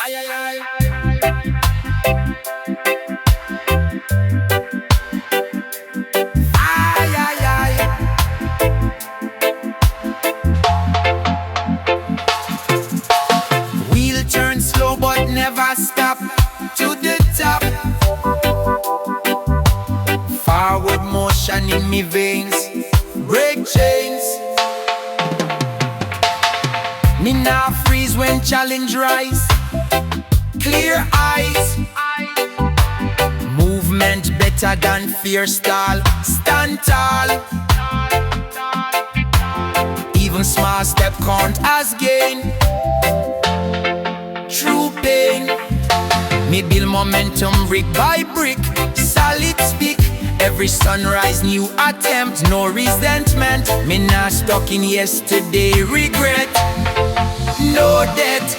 Ay, ay, ay. Ay, ay, ay. Wheel turn slow but never stop. To the top. Forward motion in me veins. Break chains. Me now freeze when challenge rise. Clear eyes. Movement better than fear stall. Stand tall. Even small step count as gain. True pain. Me build momentum brick by brick. Solid speak. Every sunrise new attempt. No resentment. Me not stuck in yesterday regret. No debt.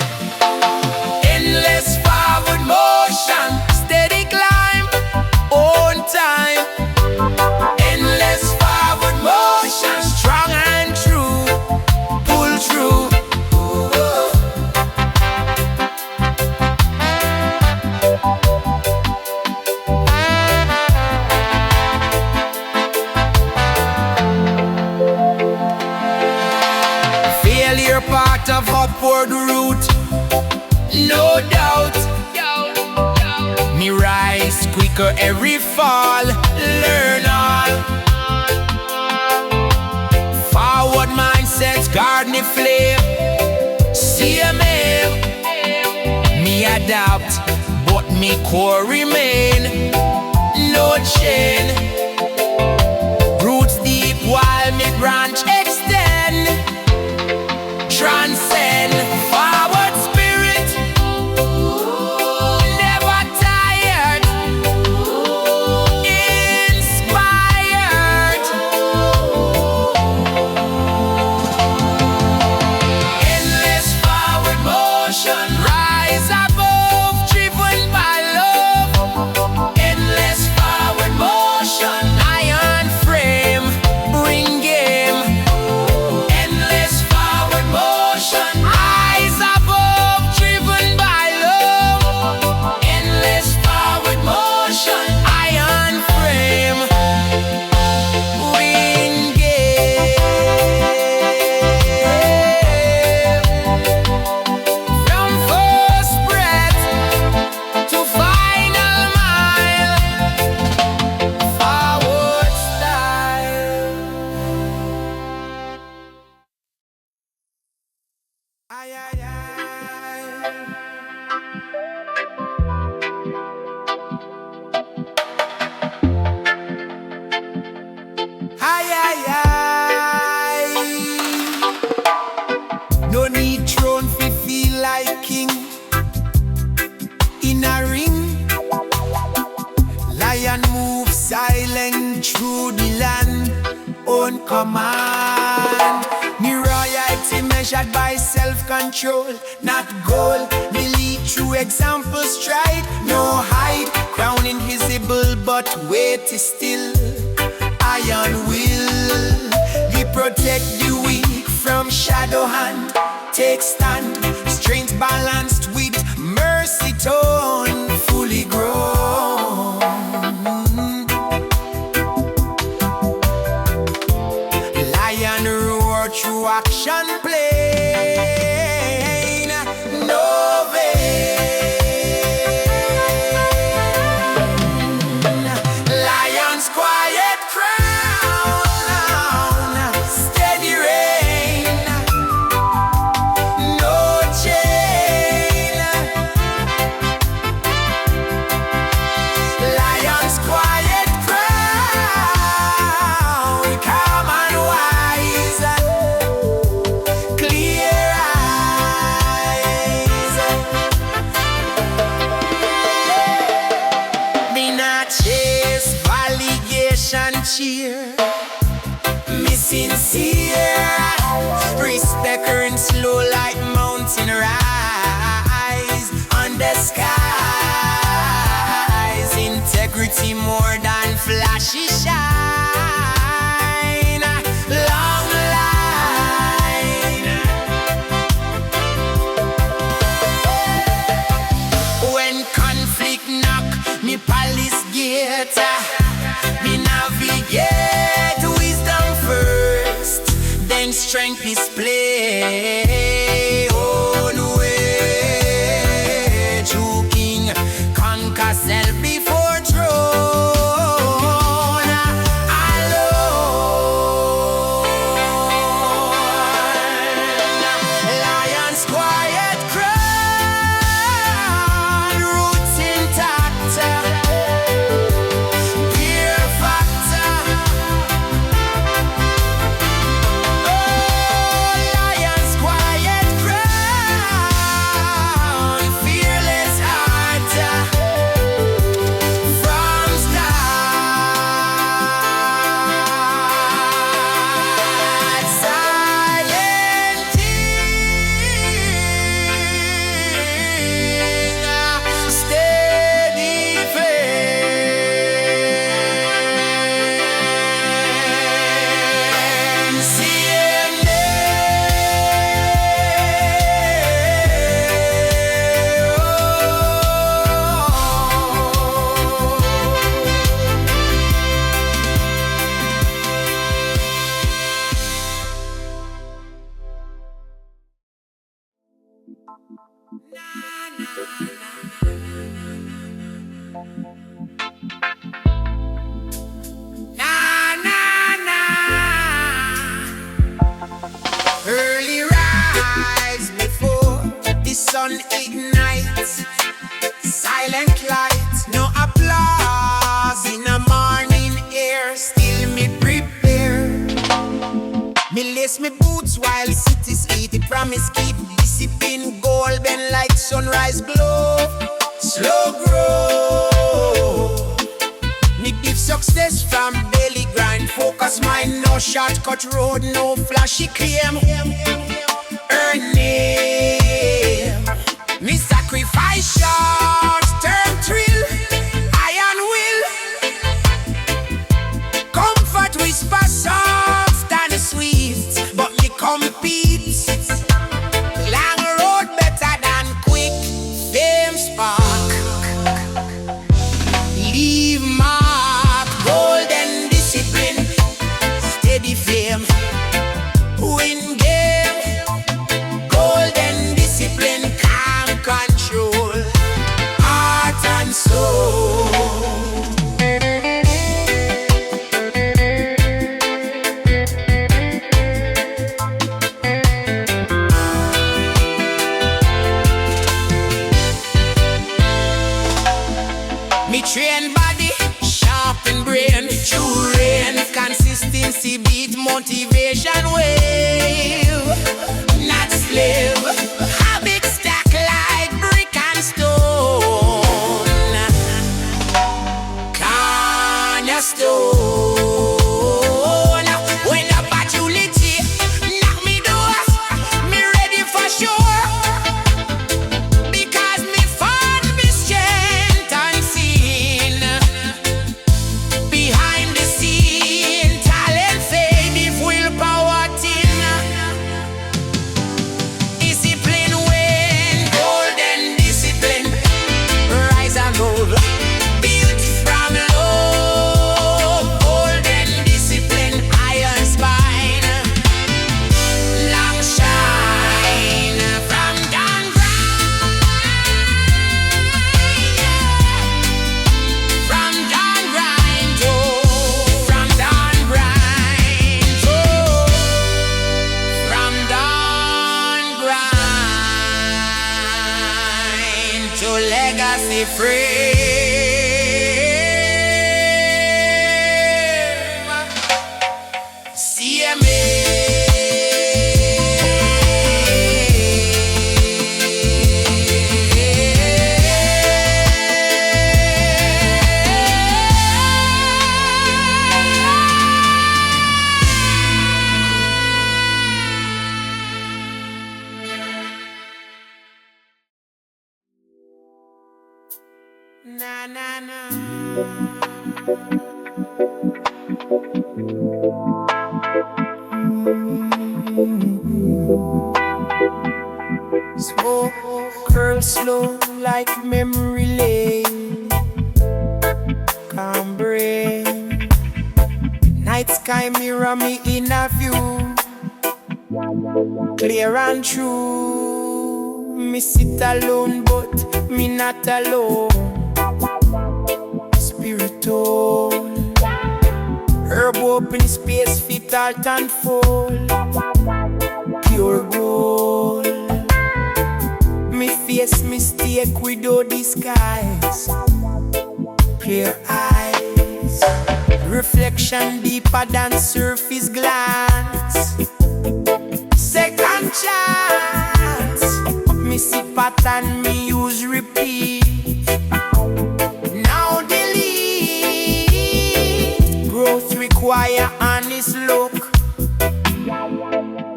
Endless forward motion. Steady climb. On time. Endless forward motion. Strong and true. Pull through. Failure part of upward route. No doubt. Me rise quicker every fall. Learn all. Forward mindset, guard me flame. CMA. Me adapt, but me core remain. No chain. Roots deep while me branch extend. Transcend. Forward spirit. Never tired. Inspired. Endless forward motion. Rise above, driven by love. Endless forward motion. Iron frame, bring game. Endless forward motion. Rise above, driven by love. Endless forward motion. Iron frame, bring game. From first breath to final mile. Forward style. Ay, ay, ay. Ay, ay, ay. No need throne fi feel like king. In a ring, lion move silent through the land. On command. Me royalty measured by self-control, not gold. Me lead through example stride, no hide. Crown invisible, but weight is still. Iron will. We protect the weak from shadow hand. Take stand, strength balanced with mercy tone, fully grown. Lion roar through action plain. No vain. Lion's quiet crown. Steady reign. No chain. Lion's quiet crown. Calm and wise. Clear eyes. Me not chase validation cheer. Me sincere. Respect earn slow like mountain rise. On the skies. Integrity more than flashy shine. Long line. own way. True king conquer self before throne alone. Lion's quiet crown, roots intact, pure factor. Lion's quiet crown, fearless heart from start. Silent king, steady flame. See him na na na. Early rise before the sun ignites. Silent light, no applause in the morning air. Still me prepare. Me lace me boots while cities eat. The promise keep discipline golden like sunrise glow. Slow grow. Me give success from daily grind. Focus mind, no shortcut road, no flashy claim. Earn name. Me sacrifice short term thrill. Iron will. Comfort whisper soft and sweet, but me compete. Long road better than quick fame spark. Leave mark, golden discipline, steady flame. Win game, golden discipline, calm control, heart and soul. Me train body, sharpen brain, true rain, consistency beat motivation wave, not slave. Habit stack like brick and stone, cornerstone. When opportunity knock me doors, me ready for sure. Because me find me strength unseen. Behind the scene, talent fade if willpower thin. Discipline win, golden discipline, rise and roll. Built from love, golden discipline, iron spine. Long shine from dawn from dawn grind, oh, from dawn grind, oh, from dawn grind to legacy frame. CMA. Na na na. Smoke curl slow like memory lane. Calm brain. Night sky mirror me in a view. clear and true. Me sit alone, but me not alone. Spiritual herb open space, fit art and fold. Pure gold. Me face mistake without disguise. Clear eyes. Reflection deeper than surface glance. Second chance. Me see pattern, me use repeat. Now delete. Growth require honest look.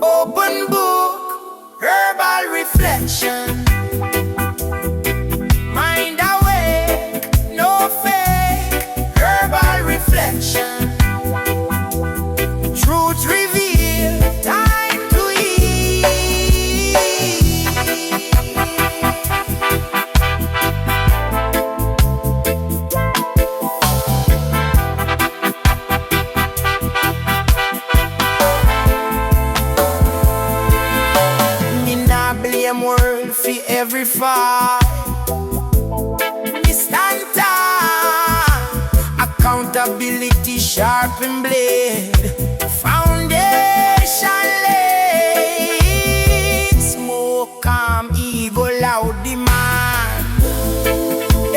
Open book. Herbal reflection. Mind awake, no fake. Herbal reflection. Truth reveal, time to heal. Me nah blame world for every fight. Me stand tall. Accountability sharpen blade. Foundation laid. Smoke calm, ego loud demand.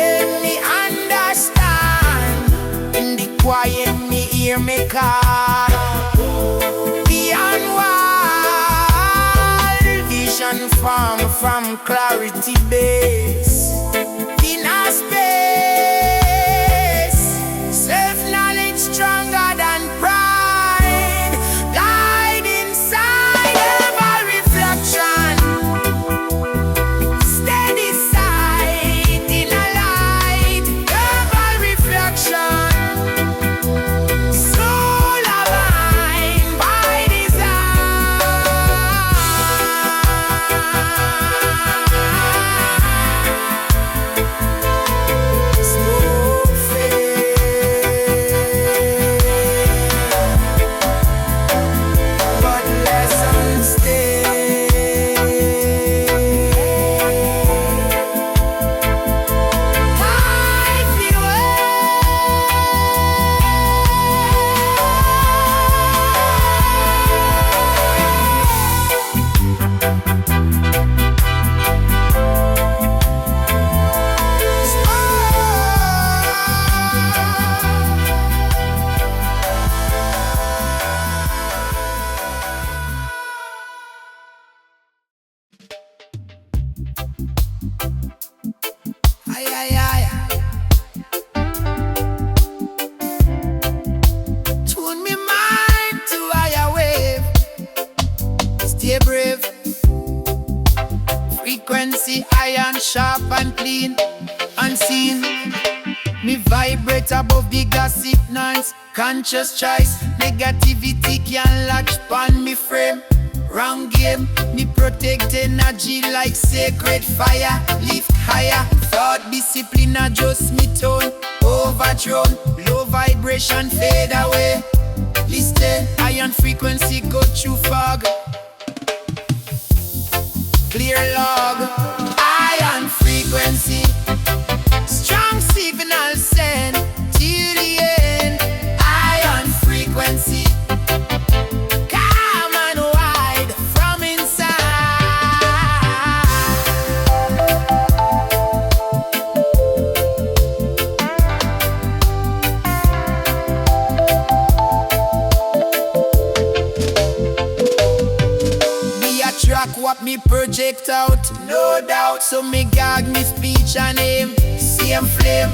Only understand. In the quiet me hear me call. Beyond wall, vision from clarity base. Inner space, self-knowledge stronger than pride. Guide inside, herbal reflection. Steady sight in a light, herbal reflection. Soul of mine by design. Slow fade, but lessons stay. Life you ay, ay, ay. Tune me mind to higher wave. Stay brave. Frequency iron sharp and clean. Unseen. Me vibrate above the gossip noise. Conscious choice. Negativity can latch on me frame. Wrong game. Me protect energy like sacred fire. Lift higher. Thought discipline adjust me tone. Overthrown. Low vibration fade away. Listen. Iron frequency go through fog. Clear log. Iron frequency. Strong signal send till the end. Iron frequency. Calm and wide from inside. Me attract what me project out, no doubt. So me gag me speech and aim. Same flame,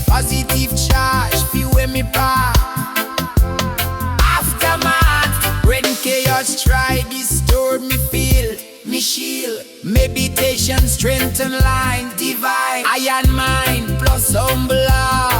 positive charge, feel when me pass. Aftermath, when chaos try distort me feel, me shield. Meditation strengthen line divine. Iron mind plus humble heart.